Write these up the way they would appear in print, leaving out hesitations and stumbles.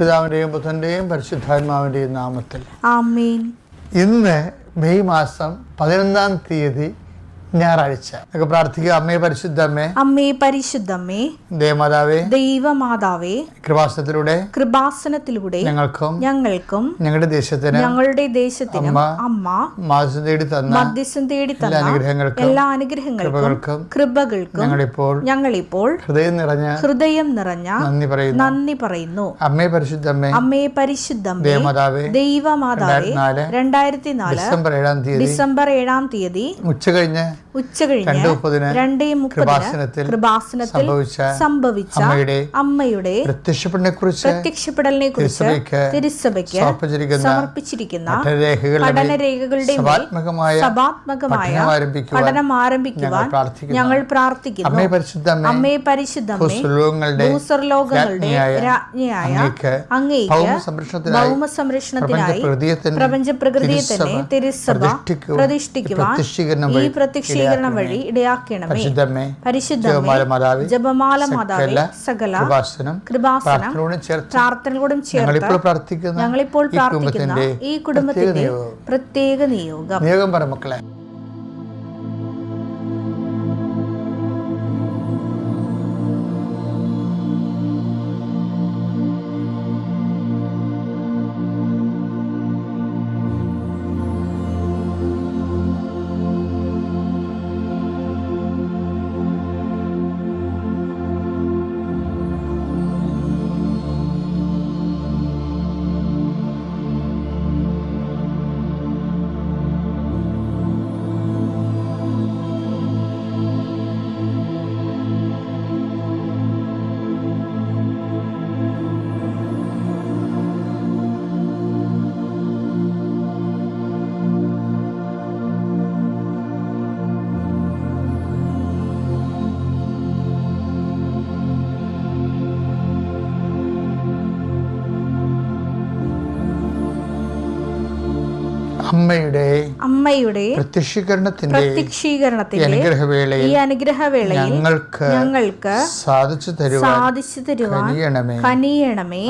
പിതാവിൻ്റെയും പുത്രൻ്റെയും പരിശുദ്ധാത്മാവിൻ്റെയും നാമത്തിൽ ആമേൻ. ഇന്ന് മെയ് മാസം 11 തീയതി ഞായറാഴ്ച. നമുക്ക് പ്രാർത്ഥിക്കുക. അമ്മേ പരിശുദ്ധമ്മേ, അമ്മേ പരിശുദ്ധമ്മേ, ദേവമാതാവേ, ദൈവമാതാവേ, കൃപാസനത്തിലൂടെ ഞങ്ങൾക്കും ഞങ്ങളുടെ ദേശത്തിനും അമ്മ മധ്യസ്ഥം തേടി തന്ന എല്ലാ അനുഗ്രഹങ്ങൾക്കും കൃപകൾക്കും ഞങ്ങളിപ്പോൾ ഹൃദയം നിറഞ്ഞ നന്ദി പറയുന്നു. അമ്മേ പരിശുദ്ധമ്മേ, ദൈവമാതാവേ, 2004 ഡിസംബർ 7 തീയതി ഉച്ചകഴിഞ്ഞ് 2:30 കൃപാസനത്തിൽ സംഭവിച്ച അമ്മയുടെ പ്രത്യക്ഷപ്പെടലിനെ കുറിച്ച് തിരുസഭയ്ക്ക് സമർപ്പിച്ചിരിക്കുന്ന പഠനരേഖകളുടെ സഭാത്മകമായ പഠനം ആരംഭിക്കുവാൻ ഞങ്ങൾ പ്രാർത്ഥിക്കുന്നു. അമ്മേ പരിശുദ്ധമ്മേ, ഭൂസ്വർലോകങ്ങളുടെ രാജ്ഞിയായ അങ്ങേയ്ക്ക് ഭൗമസംരക്ഷണത്തിനായി പ്രപഞ്ച പ്രകൃതിയെ തന്നെ തിരുസഭ പ്രതിഷ്ഠിക്കുവാൻ ഈ പ്രത്യക്ഷീകരണം വഴി ഇടയാക്കണമേ. പരിശുദ്ധമ്മേ, ജപമാല മാതാവേ, സകല പ്രാർത്ഥനകളോടും ചേർത്ത് ഞങ്ങളിപ്പോൾ പ്രാർത്ഥിക്കുന്ന ഈ കുടുംബത്തിന്റെ പ്രത്യേക നിയോഗം പറ മക്കളെ. അമ്മയുടെ പ്രത്യക്ഷീകരണത്തിന്റെ ഈ അനുഗ്രഹവേളയിൽ ഞങ്ങൾക്ക് സാധിച്ചു തരുവാൻ കനിയണമേ.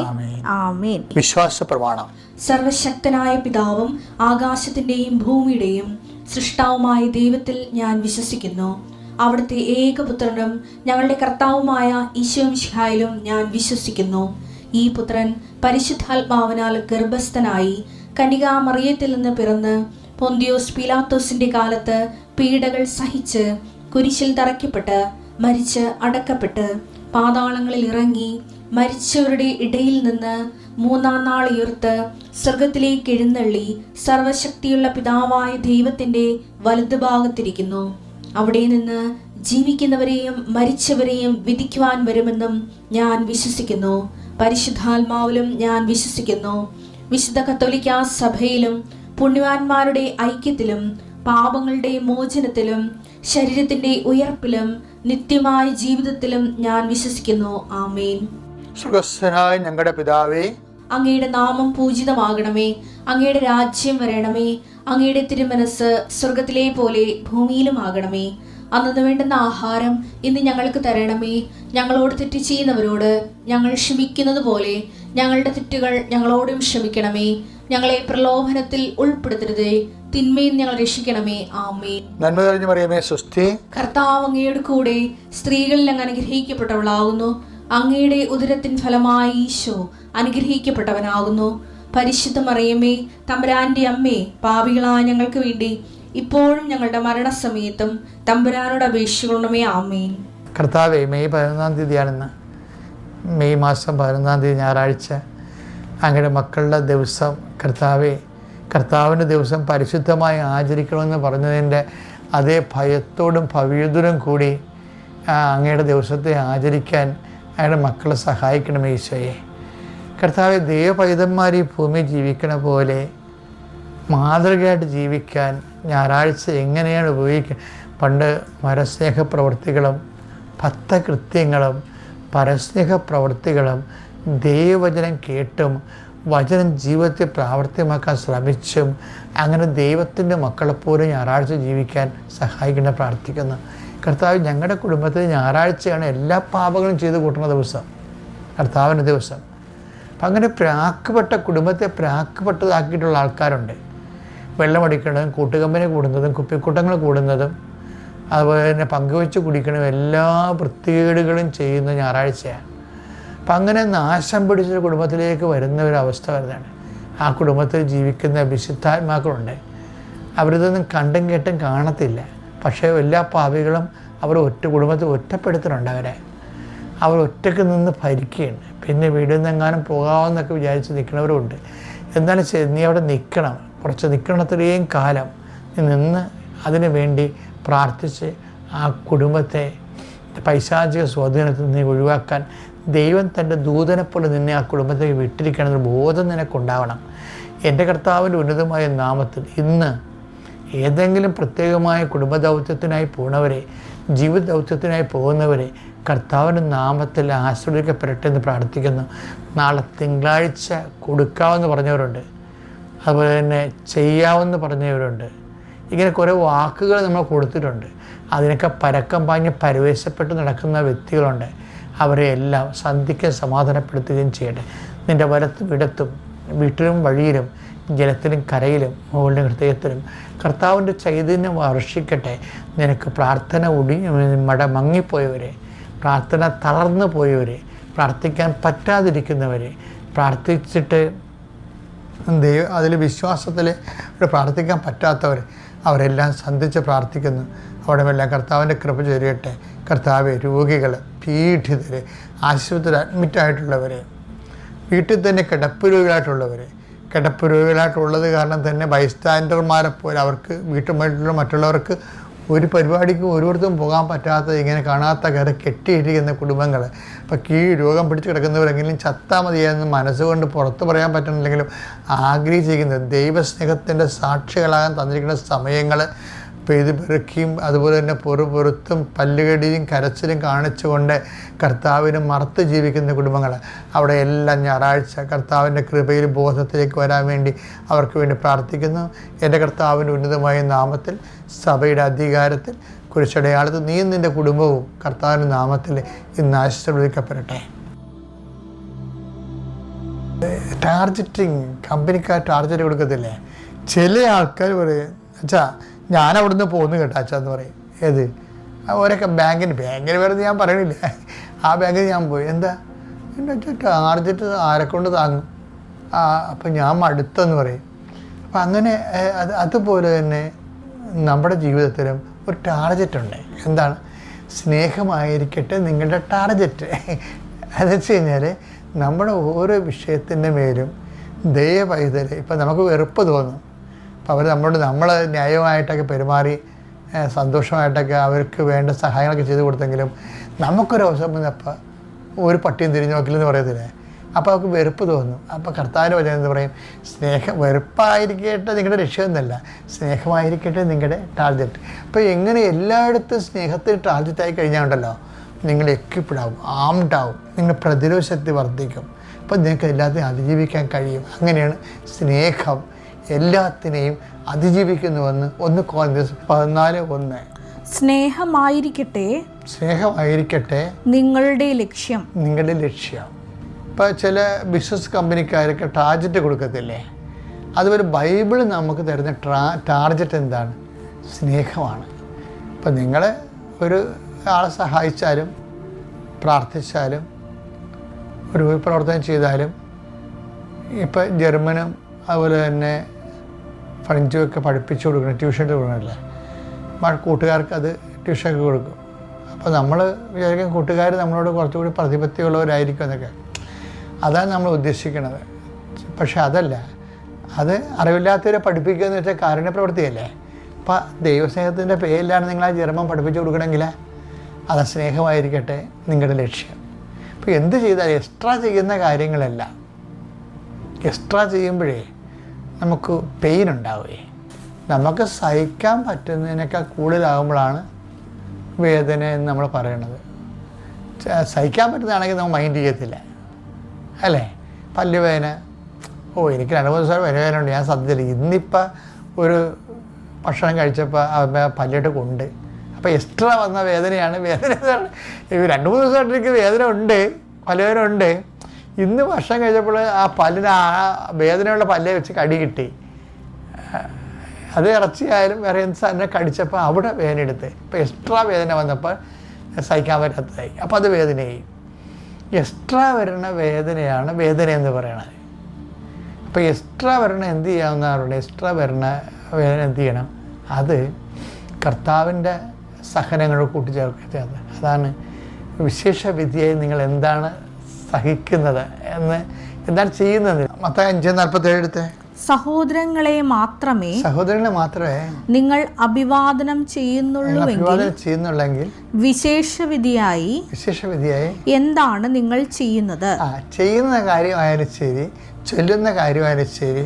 ആമേൻ. വിശ്വാസ പ്രമാണം. സർവശക്തനായ പിതാവും ആകാശത്തിന്റെയും ഭൂമിയുടെയും സൃഷ്ടാവുമായ ദൈവത്തിൽ ഞാൻ വിശ്വസിക്കുന്നു. അവിടുത്തെ ഏകപുത്രനും ഞങ്ങളുടെ കർത്താവുമായ ഈശോമിശിഹായിലും ഞാൻ വിശ്വസിക്കുന്നു. ഈ പുത്രൻ പരിശുദ്ധാത്മാവിനാൽ ഗർഭസ്ഥനായി കന്യകാമറിയത്തിൽ നിന്ന് പിറന്ന് പൊന്തിയോസ് പീലാത്തോസിന്റെ കാലത്ത് പീഡകൾ സഹിച്ച് കുരിശിൽ തറയ്ക്കപ്പെട്ട് മരിച്ച് അടക്കപ്പെട്ട് പാതാളങ്ങളിൽ ഇറങ്ങി മരിച്ചവരുടെ ഇടയിൽ നിന്ന് 3-ാം നാൾ ഉയർത്ത് സ്വർഗത്തിലേക്ക് എഴുന്നള്ളി സർവശക്തിയുള്ള പിതാവായ ദൈവത്തിന്റെ വലതുഭാഗത്തിരിക്കുന്നു. അവിടെ നിന്ന് ജീവിക്കുന്നവരെയും മരിച്ചവരെയും വിധിക്കുവാൻ വരുമെന്നും ഞാൻ വിശ്വസിക്കുന്നു. പരിശുദ്ധാത്മാവിലും ഞാൻ വിശ്വസിക്കുന്നു. വിശുദ്ധ കത്തോലിക്കാ സഭയിലും പുണ്യവാന്മാരുടെ ഐക്യത്തിലും പാപങ്ങളുടെ മോചനത്തിലും ശരീരത്തിന്റെ ഉയർപ്പിലും നിത്യമായ ജീവിതത്തിലും ഞാൻ വിശ്വസിക്കുന്നു. ആമേൻ. സ്വർഗ്ഗസ്ഥനായ ഞങ്ങളുടെ പിതാവേ, അങ്ങയുടെ നാമം പൂജിതമാകണമേ. അങ്ങയുടെ രാജ്യം വരണമേ. അങ്ങയുടെ തിരുമനസ് സ്വർഗത്തിലെ പോലെ ഭൂമിയിലും ആകണമേ. അന്നു വേണ്ടുന്ന ആഹാരം ഇന്ന് ഞങ്ങൾക്ക് തരണമേ. ഞങ്ങളോട് തെറ്റ് ചെയ്യുന്നവരോട് ഞങ്ങൾ ക്ഷമിക്കുന്നത് പോലെ ഞങ്ങളുടെ തെറ്റുകൾ ഞങ്ങളോടും ക്ഷമിക്കണമേ. ഞങ്ങളെ പ്രലോഭനത്തിൽ ഉൾപ്പെടുത്തരുതേ, തിന്മയിൽ ഞങ്ങൾ രക്ഷിക്കണമേ. ആമേൻ. നന്മ നിറഞ്ഞ മറിയമേ, സ്വസ്തി. കർത്താവ് അങ്ങയുടെ കൂടെ സ്ത്രീകളിൽ അങ്ങ് അനുഗ്രഹിക്കപ്പെട്ടവളാകുന്നു. അങ്ങയുടെ ഉദരത്തിൻ ഫലമായി ഈശോ അനുഗ്രഹിക്കപ്പെട്ടവനാകുന്നു. പരിശുദ്ധ മറിയമേ, തമ്പുരാന്റെ അമ്മേ, പാപികളായ ഞങ്ങൾക്ക് വേണ്ടി ഇപ്പോഴും ഞങ്ങളുടെ മരണസമയത്തും തമ്പുരാനോട് അപേക്ഷിക്കണമേ. ആമേൻ. കർത്താവേ, മെയ് 11 തീയതിയാണെന്ന്. മെയ് മാസം 11 തീയതി ഞായറാഴ്ച അങ്ങയുടെ മക്കളുടെ ദിവസം. കർത്താവിൻ്റെ ദിവസം പരിശുദ്ധമായി ആചരിക്കണമെന്ന് പറഞ്ഞതിൻ്റെ അതേ ഭയത്തോടും ഭവ്യതയോടും കൂടി അങ്ങയുടെ ദിവസത്തെ ആചരിക്കാൻ അങ്ങയുടെ മക്കളെ സഹായിക്കണം ഈശോയെ. കർത്താവെ, ദൈവപൈതന്മാർ ഈ ഭൂമി ജീവിക്കണ പോലെ മാതൃകയായിട്ട് ജീവിക്കാൻ ഞായറാഴ്ച എങ്ങനെയാണ് ഉപയോഗിക്കുക? പണ്ട് മരസ്നേഹ പ്രവൃത്തികളും ഭക്തകൃത്യങ്ങളും പരസ്നേഹ പ്രവൃത്തികളും ദൈവവചനം കേട്ടും വചനം ജീവിതത്തെ പ്രാവർത്തികമാക്കാൻ ശ്രമിച്ചും അങ്ങനെ ദൈവത്തിൻ്റെ മക്കളെപ്പോലും ഞായറാഴ്ച ജീവിക്കാൻ സഹായിക്കണം പ്രാർത്ഥിക്കുന്നു. കർത്താവ്, ഞങ്ങളുടെ കുടുംബത്തിൽ ഞായറാഴ്ചയാണ് എല്ലാ പാപങ്ങളും ചെയ്ത് കൂട്ടുന്ന ദിവസം, കർത്താവിൻ്റെ ദിവസം. അപ്പം അങ്ങനെ പ്രാക്കുപെട്ട കുടുംബത്തെ പ്രാക്കുപെട്ടതാക്കിയിട്ടുള്ള ആൾക്കാരുണ്ട്. വെള്ളമടിക്കുന്നതും കൂട്ടുകമ്പനി കൂടുന്നതും കുപ്പിക്കൂട്ടങ്ങൾ കൂടുന്നതും അതുപോലെ തന്നെ പങ്കുവെച്ച് കുടിക്കണതും എല്ലാ വൃത്തികേടുകളും ചെയ്യുന്ന ഞായറാഴ്ചയാണ്. അപ്പം അങ്ങനെ നാശം പിടിച്ചൊരു കുടുംബത്തിലേക്ക് വരുന്ന ഒരവസ്ഥ വരുന്നതാണ്. ആ കുടുംബത്തിൽ ജീവിക്കുന്ന വിശുദ്ധാത്മാക്കളുണ്ട്. അവരിതൊന്നും കണ്ടും കേട്ടും കാണത്തില്ല. പക്ഷേ എല്ലാ പാപികളും അവർ കുടുംബത്തിൽ ഒറ്റപ്പെടുത്തുന്നുണ്ട്. അവർ ഒറ്റയ്ക്ക് നിന്ന് ഭരിക്കുകയാണ്. പിന്നെ വീട്ടിൽ നിന്നെങ്ങാനും പോകാമെന്നൊക്കെ വിചാരിച്ച് നിൽക്കുന്നവരുമുണ്ട്. എന്നാലും നീ അവിടെ നിൽക്കണം, കുറച്ച് നിൽക്കണത്രയും കാലം നീ നിന്ന് അതിനു വേണ്ടി പ്രാർത്ഥിച്ച് ആ കുടുംബത്തെ പൈശാചിക സ്വാധീനത്തിൽ നിന്ന് ഒഴിവാക്കാൻ ദൈവം തൻ്റെ ദൂതനെപ്പോലെ നിന്നെ ആ കുടുംബത്തേക്ക് വിട്ടിരിക്കണമെന്നൊരു ബോധം നിനക്കുണ്ടാവണം. എൻ്റെ കർത്താവിൻ്റെ ഉന്നതമായ നാമത്തിൽ ഇന്ന് ഏതെങ്കിലും പ്രത്യേകമായ കുടുംബ ദൗത്യത്തിനായി പോകുന്നവരെ, ജീവിത ദൗത്യത്തിനായി പോകുന്നവരെ കർത്താവിൻ്റെ നാമത്തിൽ ആശ്രയിക്കപ്പെടട്ടെ എന്ന് പ്രാർത്ഥിക്കുന്നു. നാളെ തിങ്കളാഴ്ച കൊടുക്കാമെന്ന് പറഞ്ഞവരുണ്ട്, അതുപോലെ തന്നെ ചെയ്യാമെന്ന് പറഞ്ഞവരുണ്ട്. ഇങ്ങനെ കുറേ വാക്കുകൾ നമ്മൾ കൊടുത്തിട്ടുണ്ട്. അതിനൊക്കെ പരക്കം പാഞ്ഞ് പരവേശപ്പെട്ട് നടക്കുന്ന വ്യക്തികളുണ്ട്. അവരെ എല്ലാം സന്ധിക്കാൻ സമാധാനപ്പെടുത്തുകയും ചെയ്യട്ടെ. നിൻ്റെ വലത്തും ഇടത്തും വീട്ടിലും വഴിയിലും ജലത്തിലും കരയിലും മുകളിലും ഹൃദയത്തിലും കർത്താവിൻ്റെ ചൈതന്യം വർഷിക്കട്ടെ. നിനക്ക് പ്രാർത്ഥന മങ്ങിപ്പോയവരെ, പ്രാർത്ഥന തളർന്നു പോയവരെ, പ്രാർത്ഥിക്കാൻ പറ്റാതിരിക്കുന്നവരെ, പ്രാർത്ഥിച്ചിട്ട് അതിൽ വിശ്വാസത്തിൽ പ്രാർത്ഥിക്കാൻ പറ്റാത്തവർ അവരെല്ലാം സന്ധിച്ച് പ്രാർത്ഥിക്കുന്നു. അവിടെയെല്ലാം കർത്താവിൻ്റെ കൃപ ചൊരിയട്ടെ. കർത്താവ് രോഗികൾ, പീഡിതർ, ആശുപത്രിയിൽ അഡ്മിറ്റായിട്ടുള്ളവർ, വീട്ടിൽ തന്നെ കിടപ്പ് രോഗികളായിട്ടുള്ളത് കാരണം തന്നെ ബൈസ്റ്റാൻഡർമാരെ പോലെ അവർക്ക് വീട്ടുമായിട്ടുള്ള മറ്റുള്ളവർക്ക് ഒരു പരിപാടിക്കും ഓരോരുത്തരും പോകാൻ പറ്റാത്ത, ഇങ്ങനെ കാണാത്ത കര കെട്ടിയിരിക്കുന്ന കുടുംബങ്ങൾ. അപ്പോൾ ഈ രോഗം പിടിച്ച് കിടക്കുന്നവരെങ്കിലും ചത്താൽ മതിയെന്ന് മനസ്സുകൊണ്ട് പുറത്ത് പറയാൻ പറ്റുന്നില്ലെങ്കിലും ആഗ്രഹിച്ചിരിക്കുന്നത് ദൈവസ്നേഹത്തിൻ്റെ സാക്ഷികളാകാൻ തന്നിരിക്കുന്ന സമയങ്ങൾ പെയ്ത് പെറുക്കിയും അതുപോലെ തന്നെ പൊറുത്തും പല്ലുകടിയും കരച്ചിലും കാണിച്ചുകൊണ്ട് കർത്താവിന് മറുത്ത് ജീവിക്കുന്ന കുടുംബങ്ങൾ അവിടെ എല്ലാം ഞായറാഴ്ച കർത്താവിൻ്റെ കൃപയിൽ ബോധത്തിലേക്ക് വരാൻ വേണ്ടി അവർക്ക് വേണ്ടി പ്രാർത്ഥിക്കുന്നു. എൻ്റെ കർത്താവിൻ്റെ ഉന്നതമായ നാമത്തിൽ സഭയുടെ അധികാരത്തിൽ കുരിശടയാളത്തിൽ നീ നിൻ്റെ കുടുംബവും കർത്താവിൻ്റെ നാമത്തിൽ ഇന്ന് ആശീർവദിക്കപ്പെടട്ടെ. ടാർജറ്റിങ്, കമ്പനിക്കാർ ടാർജറ്റ് കൊടുക്കത്തില്ലേ? ചില ആൾക്കാർ പറയും, അച്ഛാ ഞാൻ അവിടുന്ന് പോകുന്നു കേട്ടോ അച്ഛാ എന്ന് പറയും. ഏത് ഓരൊക്കെ ബാങ്കിന് വരുന്നത് ഞാൻ പറയണില്ല, ആ ബാങ്കിൽ ഞാൻ പോയി. എന്താ എൻ്റെ അച്ഛാ ടാർജറ്റ് ആരെക്കൊണ്ട് താങ്ങും, അപ്പം ഞാൻ മടുത്തെന്ന് പറയും. അപ്പം അങ്ങനെ അതുപോലെ തന്നെ നമ്മുടെ ജീവിതത്തിലും ഒരു ടാർജറ്റുണ്ട്. എന്താണ്? സ്നേഹമായിരിക്കട്ടെ നിങ്ങളുടെ ടാർജറ്റ്. അതെന്ന് വെച്ച് കഴിഞ്ഞാൽ നമ്മുടെ ഓരോ വിഷയത്തിൻ്റെ മേലും ദയപൈതൽ ഇപ്പം നമുക്ക് വെറുപ്പ് തോന്നും. അപ്പോൾ അവർ നമ്മൾ ന്യായമായിട്ടൊക്കെ പെരുമാറി സന്തോഷമായിട്ടൊക്കെ അവർക്ക് വേണ്ട സഹായങ്ങളൊക്കെ ചെയ്ത് കൊടുത്തെങ്കിലും നമുക്കൊരു അവസരം വന്നപ്പോൾ ഒരു പട്ടിയും തിരിഞ്ഞു നോക്കില്ലെന്ന് പറയത്തില്ലേ? അപ്പോൾ അവർക്ക് വെറുപ്പ് തോന്നും. അപ്പോൾ കർത്താവിൻ്റെ വചനം എന്ന് പറയും, വെറുപ്പായിരിക്കട്ടെ നിങ്ങളുടെ ലക്ഷ്യമൊന്നുമല്ല, സ്നേഹമായിരിക്കട്ടെ നിങ്ങളുടെ ടാർജറ്റ്. അപ്പോൾ എങ്ങനെ എല്ലായിടത്തും സ്നേഹത്തിന് ടാർജറ്റായി കഴിഞ്ഞാൽ ഉണ്ടല്ലോ, നിങ്ങൾ എക്വിപ്ഡാവും, ആംഡാവും, നിങ്ങളുടെ പ്രതിരോധ ശക്തി വർദ്ധിക്കും. അപ്പോൾ നിങ്ങൾക്ക് എല്ലാത്തിനെയും അതിജീവിക്കാൻ കഴിയും. അങ്ങനെയാണ് സ്നേഹം എല്ലാത്തിനെയും അതിജീവിക്കുന്നുവെന്ന് 1 Corinthians 14:1. സ്നേഹമായിരിക്കട്ടെ നിങ്ങളുടെ ലക്ഷ്യം. ഇപ്പോൾ ചില ബിസിനസ് കമ്പനിക്കാരൊക്കെ ടാർജറ്റ് കൊടുക്കത്തില്ലേ? അതുപോലെ ബൈബിൾ നമുക്ക് തരുന്ന ടാർജറ്റ് എന്താണ്? സ്നേഹമാണ്. ഇപ്പം നിങ്ങൾ ഒരു ആളെ സഹായിച്ചാലും പ്രാർത്ഥിച്ചാലും ഒരു പ്രവർത്തനം ചെയ്താലും, ഇപ്പം ജർമ്മനും അതുപോലെ തന്നെ ഫ്രഞ്ചുമൊക്കെ പഠിപ്പിച്ചു കൊടുക്കണം, ട്യൂഷൻ കൊടുക്കണമല്ലേ? കൂട്ടുകാർക്ക് അത് ട്യൂഷനൊക്കെ കൊടുക്കും. അപ്പോൾ നമ്മൾ വിചാരിക്കും കൂട്ടുകാർ നമ്മളോട് കുറച്ചുകൂടി പ്രതിപത്തിയുള്ളവരായിരിക്കും എന്നൊക്കെ. അതാണ് നമ്മൾ ഉദ്ദേശിക്കുന്നത്. പക്ഷെ അതല്ല, അത് അറിവില്ലാത്തവരെ പഠിപ്പിക്കുക എന്ന് വെച്ചാൽ കാരുണ്യപ്രവൃത്തിയല്ലേ? അപ്പോൾ ദൈവസ്നേഹത്തിൻ്റെ പേരിലാണ് നിങ്ങൾ ആ ജർമ്മൻ പഠിപ്പിച്ചു കൊടുക്കണമെങ്കിൽ അത് സ്നേഹമായിരിക്കട്ടെ നിങ്ങളുടെ ലക്ഷ്യം. ഇപ്പോൾ എന്ത് ചെയ്താലും എക്സ്ട്രാ ചെയ്യുന്ന കാര്യങ്ങളല്ല, എക്സ്ട്രാ ചെയ്യുമ്പോഴേ നമുക്ക് പെയിൻ ഉണ്ടാവുകയെ. നമുക്ക് സഹിക്കാൻ പറ്റുന്നതിനേക്കാൾ കൂടുതലാകുമ്പോഴാണ് വേദന എന്ന് നമ്മൾ പറയണത്. സഹിക്കാൻ പറ്റുന്നതാണെങ്കിൽ നമ്മൾ മൈൻഡ് ചെയ്യത്തില്ല അല്ലേ? പല്ലുവേദന, എനിക്ക് 2-3 ദിവസം വേദന ഉണ്ട്, ഞാൻ ശ്രദ്ധിച്ചില്ല. ഇന്നിപ്പോൾ ഒരു ഭക്ഷണം കഴിച്ചപ്പോൾ പല്ലിട്ട് കൊണ്ട്, അപ്പോൾ എക്സ്ട്രാ വന്ന വേദനയാണ്. 2-3 ദിവസമായിട്ട് എനിക്ക് വേദന ഉണ്ട്, പല്ലുവേദന ഉണ്ട്. ഇന്ന് വർഷം കഴിഞ്ഞപ്പോൾ ആ പല്ലിന് ആ വേദനയുള്ള പല്ലേ വെച്ച് കടി കിട്ടി. അത് ഇറച്ചിയായാലും വേറെ എന്ത് സാധനം കടിച്ചപ്പോൾ അവിടെ വേദന എടുത്ത്. ഇപ്പോൾ എക്സ്ട്രാ വേദന വന്നപ്പോൾ സഹിക്കാൻ പറ്റാത്തതായി. അപ്പോൾ അത് വേദനയായി. എക്സ്ട്രാ വരുന്ന വേദനയാണ് വേദന എന്ന് പറയണത്. അപ്പോൾ എക്സ്ട്രാ വരണ എന്ത് ചെയ്യാവുന്നതാണ്? എക്സ്ട്രാ വരുന്ന വേദന എന്ത് ചെയ്യണം? അത് കർത്താവിൻ്റെ സഹനങ്ങൾ കൂട്ടിച്ചേർക്കുക. അതാണ് വിശേഷ വിധിയായി നിങ്ങൾ എന്താണ് സഹിക്കുന്നത് എന്താണ് ചെയ്യുന്നത്. മത്തായി 5:47 എടുത്തേ. സഹോദരങ്ങളെ മാത്രമേ നിങ്ങൾ അഭിവാദനം ചെയ്യുന്നുള്ളെങ്കിൽ വിശേഷവിധിയായി എന്താണ് നിങ്ങൾ ചെയ്യുന്നത്? ചെയ്യുന്ന കാര്യമായാലും ശരി, ചൊല്ലുന്ന കാര്യമായാലും ശരി,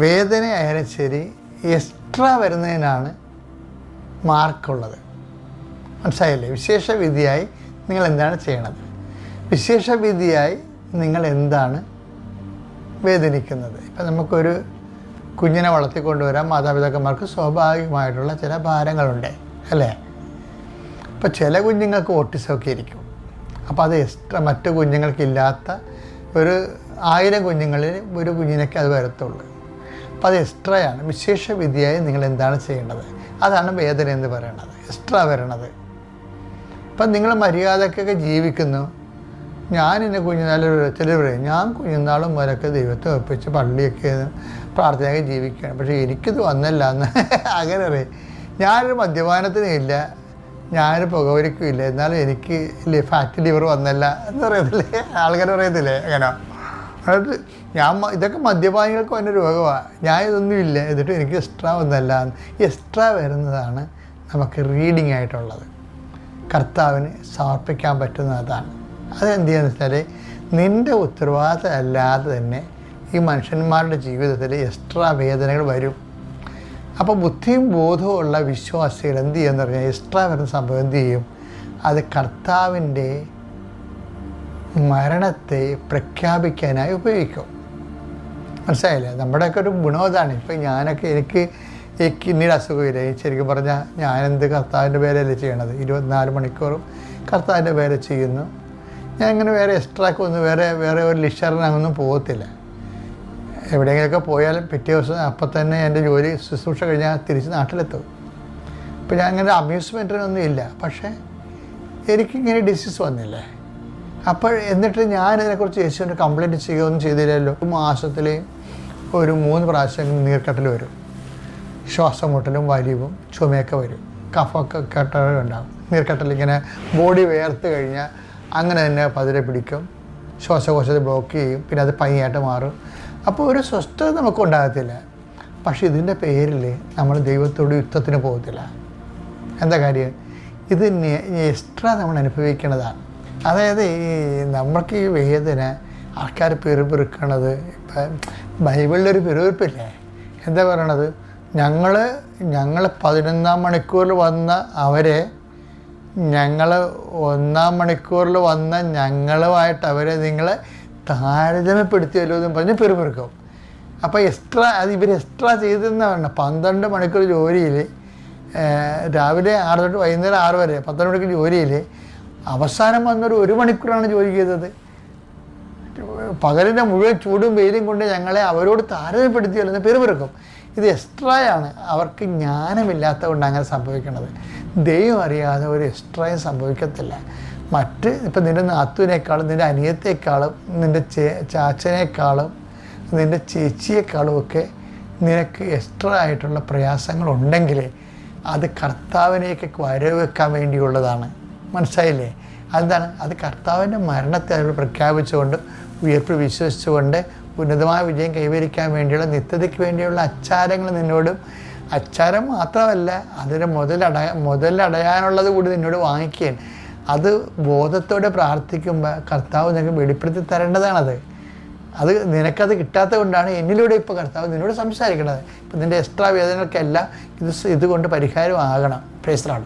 വേദന ആയാലും ശരി, എക്സ്ട്രാ വരുന്നതിനാണ് മാർക്കുള്ളത്. മനസ്സിലായില്ലേ? വിശേഷവിധിയായി നിങ്ങൾ എന്താണ് ചെയ്യണത്? വിശേഷവിധിയായി നിങ്ങൾ എന്താണ് വേദനിക്കുന്നത്? ഇപ്പം നമുക്കൊരു കുഞ്ഞിനെ വളർത്തിക്കൊണ്ടുവരാൻ മാതാപിതാക്കന്മാർക്ക് സ്വാഭാവികമായിട്ടുള്ള ചില ഭാരങ്ങളുണ്ട്, അല്ലേ? ഇപ്പോൾ ചില കുഞ്ഞുങ്ങൾക്ക് ഓട്ടിസമൊക്കെ ഇരിക്കും. അപ്പോൾ അത് എക്സ്ട്രാ മറ്റു കുഞ്ഞുങ്ങൾക്കില്ലാത്ത ഒരു 1000 കുഞ്ഞുങ്ങളിൽ ഒരു കുഞ്ഞിനൊക്കെ അത് വരത്തുള്ളൂ. അപ്പോൾ അത് എക്സ്ട്രായാണ്. വിശേഷവിധിയായി നിങ്ങൾ എന്താണ് ചെയ്യേണ്ടത്? അതാണ് വേദന എന്ന് പറയുന്നത്, എക്സ്ട്രാ വരണത്. ഇപ്പം നിങ്ങൾ മര്യാദക്കൊക്കെ ജീവിക്കുന്നു. ഞാനെന്നെ കുഞ്ഞുനാളിൽ ചിലർ പറയും, ഞാൻ കുഞ്ഞുനാളും മുതലൊക്കെ ദൈവത്തെ ഒപ്പിച്ച് പള്ളിയൊക്കെ പ്രാർത്ഥനയൊക്കെ ജീവിക്കുകയാണ്, പക്ഷേ എനിക്കിത് വന്നല്ല എന്ന് അങ്ങനെ പറയും. ഞാനൊരു മദ്യപാനത്തിനും ഞാനൊരു പുകവലിക്കും ഇല്ല, എന്നാലും എനിക്ക് ഫാറ്റ് ലിവർ വന്നല്ല എന്ന് പറയത്തില്ലേ ആൾക്കാർ, പറയത്തില്ലേ അങ്ങനെ? അതായത് ഇതൊക്കെ മദ്യപാനികൾക്ക് വന്ന രോഗമാണ്, ഞാൻ ഇതൊന്നും ഇല്ല, എന്നിട്ട് എനിക്ക് എക്സ്ട്രാ ഒന്നല്ല. എക്സ്ട്രാ വരുന്നതാണ് നമുക്ക് റീഡിങ് ആയിട്ടുള്ളത്, കർത്താവിന് സമർപ്പിക്കാൻ പറ്റുന്നതാണ്. അതെന്ത് ചെയ്യുക വെച്ചാൽ, നിൻ്റെ ഉത്തരവാദിത്തം അല്ലാതെ തന്നെ ഈ മനുഷ്യന്മാരുടെ ജീവിതത്തിൽ എക്സ്ട്രാ വേദനകൾ വരും. അപ്പോൾ ബുദ്ധിയും ബോധവും ഉള്ള വിശ്വാസികൾ എന്ത് ചെയ്യുമെന്ന് പറഞ്ഞാൽ, എക്സ്ട്രാ വരുന്ന സംഭവം എന്ത് ചെയ്യും? അത് കർത്താവിൻ്റെ മരണത്തെ പ്രഖ്യാപിക്കാനായി ഉപയോഗിക്കും. മനസ്സിലായില്ലേ? നമ്മുടെയൊക്കെ ഒരു ഗുണമതാണ്. ഇപ്പം എനിക്ക് ഈ കിഡ്നിയുടെ അസുഖമില്ല, ശരിക്കും പറഞ്ഞാൽ ഞാനെന്ത് കർത്താവിൻ്റെ പേരല്ലേ ചെയ്യണത്? 24 മണിക്കൂറും കർത്താവിൻ്റെ പേരെ ചെയ്യുന്നു. ഞാൻ ഇങ്ങനെ വേറെ എക്സ്ട്രാക്കൊന്നും വേറെ ഒരു ലിഷറിനൊന്നും പോകത്തില്ല. എവിടെയെങ്കിലുമൊക്കെ പോയാലും പിറ്റേ ദിവസം അപ്പം തന്നെ എൻ്റെ ജോലി ശുശ്രൂഷ കഴിഞ്ഞാൽ തിരിച്ച് നാട്ടിലെത്തും. ഇപ്പം ഞാൻ അങ്ങനെ അമ്യൂസ്മെൻറ്റിനൊന്നും ഇല്ല, പക്ഷേ എനിക്കിങ്ങനെ ഡിസീസ് വന്നില്ലേ. അപ്പോൾ എന്നിട്ട് ഞാനിതിനെക്കുറിച്ച് യേശുവിൻ്റെ കംപ്ലയിൻറ്റ് ചെയ്യുകയൊന്നും ചെയ്തില്ലല്ലോ. മാസത്തിൽ ഒരു 3 പ്രാവശ്യം നീർക്കെട്ടൽ വരും, ശ്വാസം മുട്ടലും വലിവും ചുമയൊക്കെ വരും, കഫമൊക്കെ കെട്ടലുണ്ടാകും. നീർക്കെട്ടലിങ്ങനെ ബോഡി വേർത്ത് കഴിഞ്ഞാൽ അങ്ങനെ തന്നെ പതിരെ പിടിക്കും, ശ്വാസകോശത്തെ ബ്ലോക്ക് ചെയ്യും, പിന്നെ അത് പനിയായിട്ട് മാറും. അപ്പോൾ ഒരു സ്വസ്ഥത നമുക്കുണ്ടാകത്തില്ല. പക്ഷേ ഇതിൻ്റെ പേരിൽ നമ്മൾ ദൈവത്തോട് യുദ്ധത്തിന് പോകത്തില്ല. എന്താ കാര്യം? ഇത് എക്സ്ട്രാ നമ്മൾ അനുഭവിക്കേണ്ടതാണ്. അതായത് നമ്മൾക്ക് ഈ വേദന ആൾക്കാർ പെറുപിറുക്കണത്, ഇപ്പം ബൈബിളിലൊരു പെറുപിറുപ്പില്ലേ? എന്താ പറയണത്? ഞങ്ങൾ 11-ാം മണിക്കൂറിൽ വന്ന അവരെ, ഞങ്ങൾ 1-ാം മണിക്കൂറിൽ വന്ന ഞങ്ങളുമായിട്ട് അവരെ നിങ്ങൾ താരതമ്യപ്പെടുത്തിയല്ലോ എന്നും പറഞ്ഞ് പെറുപിറുക്കും. അപ്പോൾ എക്സ്ട്രാ ഇവർ എക്സ്ട്രാ ചെയ്തെന്ന് പറഞ്ഞാൽ 12 മണിക്കൂർ ജോലിയിൽ, രാവിലെ 6 തൊട്ട് വൈകുന്നേരം 6 വരെ 12 മണിക്കൂർ ജോലിയിൽ അവസാനം വന്നൊരു 1 മണിക്കൂറാണ് ജോലി ചെയ്തത്. പകലിൻ്റെ മുഴുവൻ ചൂടും വെയിലും കൊണ്ട് ഞങ്ങളെ അവരോട് താരതമ്യപ്പെടുത്തിയല്ലോ എന്ന് പെറുപിറുക്കും. ഇത് എക്സ്ട്രായാണ്. അവർക്ക് ജ്ഞാനമില്ലാത്തത് കൊണ്ട് അങ്ങനെ സംഭവിക്കുന്നത്. ദൈവം അറിയാതെ ഒരു എക്സ്ട്രായും സംഭവിക്കത്തില്ല. ഇപ്പം നിൻ്റെ നാത്തുവിനേക്കാളും നിൻ്റെ അനിയത്തേക്കാളും നിൻ്റെ ചാച്ചനേക്കാളും നിൻ്റെ ചേച്ചിയേക്കാളും ഒക്കെ നിനക്ക് എക്സ്ട്രാ ആയിട്ടുള്ള പ്രയാസങ്ങളുണ്ടെങ്കിൽ അത് കർത്താവിനേക്ക് വരവെക്കാൻ വേണ്ടിയുള്ളതാണ്. മനസ്സിലായില്ലേ? അതെന്താണ്? അത് കർത്താവിൻ്റെ മരണത്തെ അവർ പ്രഖ്യാപിച്ചുകൊണ്ട് ഉയർപ്പ് വിശ്വസിച്ചുകൊണ്ട് ഉന്നതമായ വിജയം കൈവരിക്കാൻ വേണ്ടിയുള്ള നിത്യതയ്ക്ക് വേണ്ടിയുള്ള അച്ചാരങ്ങൾ നിന്നോടും, അച്ചാരം മാത്രമല്ല അതിന് മുതലടയാനുള്ളത് കൂടി നിന്നോട് വാങ്ങിക്കാൻ, അത് ബോധത്തോടെ പ്രാർത്ഥിക്കുമ്പോൾ കർത്താവ് നിനക്ക് വെളിപ്പെടുത്തി തരേണ്ടതാണത്. നിനക്കത് കിട്ടാത്തത് കൊണ്ടാണ് എന്നിലൂടെ ഇപ്പോൾ കർത്താവ് നിന്നോട് സംസാരിക്കുന്നത്. ഇപ്പം നിൻ്റെ എക്സ്ട്രാ വേദനകൾക്കെല്ലാം ഇതുകൊണ്ട് പരിഹാരമാകണം. Praise the Lord.